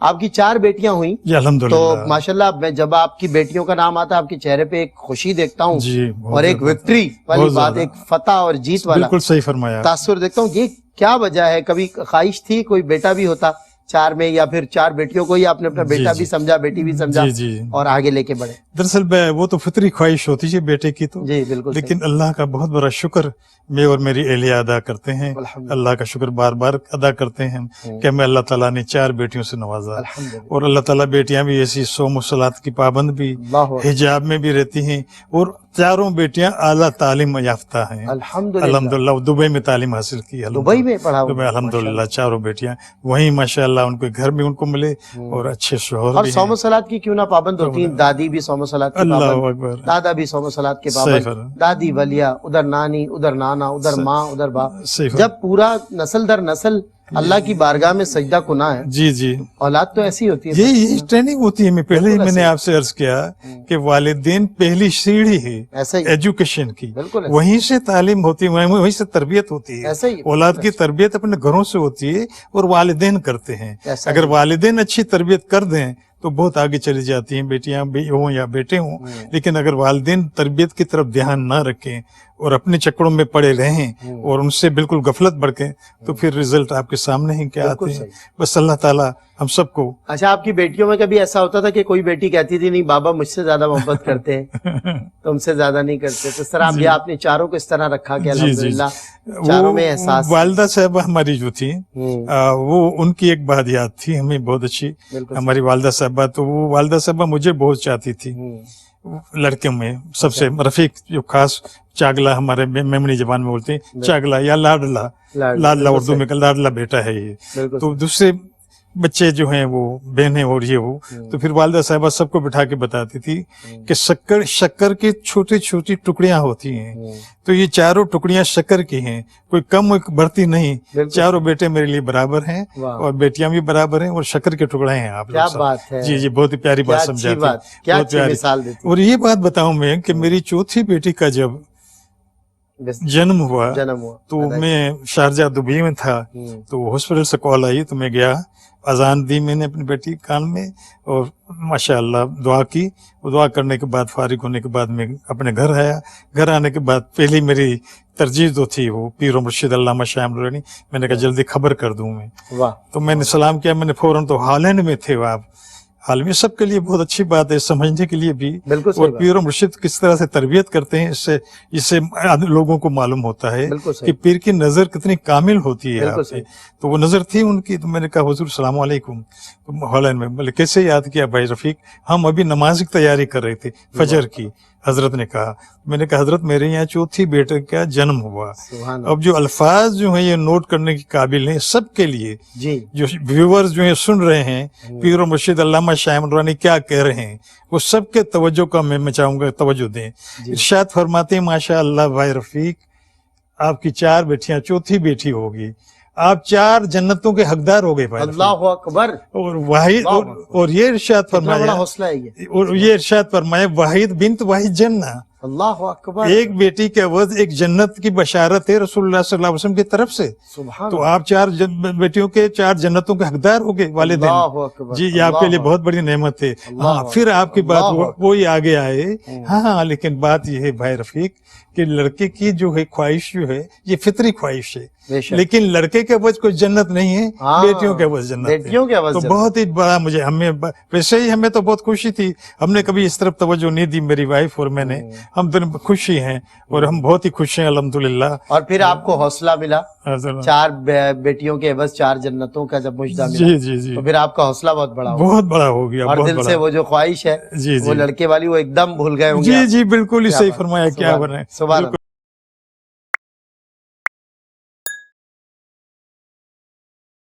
آپ کی 4 بیٹیاں ہوئیں جی الحمدللہ. تو ماشاءاللہ میں جب آپ کی بیٹیوں کا نام آتا ہے آپ کے چہرے پہ ایک خوشی دیکھتا ہوں جی اور ایک وکٹری والی بات، ایک فتح اور جیت والا بالکل صحیح فرمایا. تاثر دیکھتا ہوں. یہ کیا وجہ ہے؟ کبھی خواہش تھی کوئی بیٹا بھی ہوتا 4 میں، یا پھر 4 بیٹیوں کو ہی آپ نے اپنا بیٹا بھی سمجھا بیٹی بھی سمجھا اور آگے لے کے بڑھے؟ دراصل وہ تو فطری خواہش ہوتی ہے بیٹے کی تو، جی بالکل. لیکن اللہ کا بہت بڑا شکر میں اور میری اہلیہ ادا کرتے ہیں. اللہ کا شکر بار بار ادا کرتے ہیں کہ ہمیں اللہ تعالیٰ نے 4 بیٹیوں سے نوازا، اور اللہ تعالیٰ بیٹیاں بھی ایسی صوم و صلاۃ کی پابند بھی، حجاب میں بھی رہتی ہیں، اور 4 بیٹیاں اعلیٰ تعلیم یافتہ ہیں الحمدللہ. دبئی میں تعلیم حاصل کی، دبئی میں پڑھا الحمدللہ. 4 بیٹیاں وہیں ماشاءاللہ ان کے گھر بھی ان کو ملے اور اچھے شوہر اور بھی. صوم و صلاۃ کی کیوں نہ پابند ہوتی ہیں؟ دادی بھی صوم و صلاۃ کی اللہ پابند، اکبر. دادا بھی صوم و صلاۃ کے پابند، دادی ولیہ، ادھر نانی، ادھر نانا، ادھر ماں، ادھر باپ. جب پورا نسل در نسل اللہ کی بارگاہ میں سجدہ کنا ہے، جی اولاد تو ایسی ہوتی ہے. یہی ٹریننگ ہوتی ہے. پہلے ہی میں نے آپ سے عرض کیا کہ والدین پہلی سیڑھی ہے ایجوکیشن کی، وہیں سے تعلیم ہوتی ہے، وہیں سے تربیت ہوتی ہے. اولاد کی تربیت اپنے گھروں سے ہوتی ہے اور والدین کرتے ہیں. اگر والدین اچھی تربیت کر دیں تو بہت آگے چلی جاتی ہیں، بیٹیاں بھی ہوں یا بیٹے ہوں. لیکن اگر والدین تربیت کی طرف دھیان نہ رکھیں اور اپنے چکروں میں پڑے رہیں اور ان سے بالکل غفلت برتیں تو پھر رزلٹ آپ کے سامنے ہی کیا آتے ہیں. بس اللہ تعالیٰ ہم سب کو. اچھا، آپ کی بیٹیوں میں کبھی ایسا ہوتا تھا کہ کوئی بیٹی کہتی تھی نہیں بابا مجھ سے زیادہ محبت کرتے ہیں، تم سے زیادہ نہیں کرتے؟ تو اس طرح آپ نے 4 کو اس طرح رکھا کہ الحمدللہ 4 میں احساس. والدہ صاحبہ ہماری جو تھی وہ ان کی ایک بات یاد تھی ہمیں بہت اچھی. ہماری والدہ صاحبہ تو وہ والدہ صاحبہ مجھے بہت چاہتی تھی لڑکوں میں. سب سے رفیق جو خاص چاگلا، ہمارے میمنی زبان میں بولتے ہیں چاگلا یا لاڈلا، لاڈلا اردو میں لاڈلا بیٹا ہے یہ. تو دوسرے بچے جو ہیں وہ بہنیں اور یہ وہ، تو پھر والدہ صاحبہ سب کو بٹھا کے بتاتی تھی کہ شکر کی چھوٹی چھوٹی ٹکڑیاں ہوتی ہیں، تو یہ 4 ٹکڑیاں شکر کی ہیں، کوئی کم بڑھتی نہیں. 4 بیٹے میرے لیے برابر ہیں اور بیٹیاں بھی برابر ہیں اور شکر کے ٹکڑے ہیں آپ. کیا بات ہے. جی بہت ہی پیاری بات سمجھاتی، بہت پیاری مثال دیتی. اور یہ بات بتاؤں میں کہ میری چوتھی بیٹی کا جب جنم ہوا تو میں شارجہ دبئی میں تھا، تو ہاسپٹل سے کال آئی تو میں گیا، اذان دی میں نے اپنی بیٹی کان میں اور ماشاءاللہ دعا کی. دعا کرنے کے بعد فارغ ہونے کے بعد میں اپنے گھر آیا. گھر آنے کے بعد پہلی میری ترجیح جو تھی وہ پیر و مرشد علامہ شاہ نورانی، میں نے کہا جلدی خبر کر دوں میں. تو میں نے سلام کیا. میں نے فوراً، تو ہالینڈ میں تھے آپ. حال میں سب کے لیے بہت اچھی بات ہے سمجھنے کے لیے بھی، اور پیر و مرشد کس طرح سے تربیت کرتے ہیں اس سے لوگوں کو معلوم ہوتا ہے کہ پیر کی نظر کتنی کامل ہوتی ہے آپ سے. تو وہ نظر تھی ان کی. تو میں نے کہا حضور السلام علیکم. ہالینڈ میں بولے کیسے یاد کیا بھائی رفیق؟ ہم ابھی نماز کی تیاری کر رہے تھے فجر کی. حضرت نے کہا، میں نے کہا حضرت میرے یہاں چوتھی بیٹے کا جنم ہوا. اب جو الفاظ جو ہیں یہ نوٹ کرنے کے قابل ہیں سب کے لیے، جو ویورز جو ہیں سن رہے ہیں پیر و مرشد علامہ شاہ نورانی کیا کہہ رہے ہیں، وہ سب کے توجہ کا میں چاہوں گا توجہ دیں. ارشاد فرماتے ہیں ماشاء اللہ بھائی رفیق آپ کی 4 بیٹیاں، چوتھی بیٹی ہوگی، آپ 4 جنتوں کے حقدار ہو گئے. اللہ اکبر. اور واحد، اور یہ ارشاد فرمایا، اور یہ ارشاد فرمایا واحد بنت واحد جنہ. اللہ اکبر. ایک بیٹی کے عوض ایک جنت کی بشارت ہے رسول اللہ صلی اللہ علیہ وسلم کی طرف سے. تو آپ 4 بیٹیوں کے 4 جنتوں کے حقدار ہو گئے والدین. جی یہ آپ کے لیے بہت بڑی نعمت ہے. ہاں پھر آپ کی بات وہی آگے آئے. ہاں لیکن بات یہ ہے بھائی رفیق کہ لڑکے کی جو ہے خواہش جو ہے یہ فطری خواہش ہے، لیکن لڑکے کے عوض کوئی جنت نہیں ہے، بیٹیوں کے عوض جنت ہے. تو بہت ہی بڑا ہمیں ویسے ہی ہمیں تو بہت خوشی تھی. ہم نے کبھی اس طرف توجہ نہیں دی میری وائف اور میں نے. ہم دونوں خوشی ہیں اور ہم بہت ہی خوش ہیں الحمدللہ. اور پھر آپ کو حوصلہ ملا 4 بیٹیوں کے عوض 4 جنتوں کا جب مجدہ ملا. جی تو پھر آپ کا حوصلہ بہت بڑا ہو گیا اور دل سے وہ جو خواہش ہے وہ لڑکے والی وہ ایک دم بھول گئے ہوں گے. جی بالکل ہی صحیح فرمایا. کیا بنے.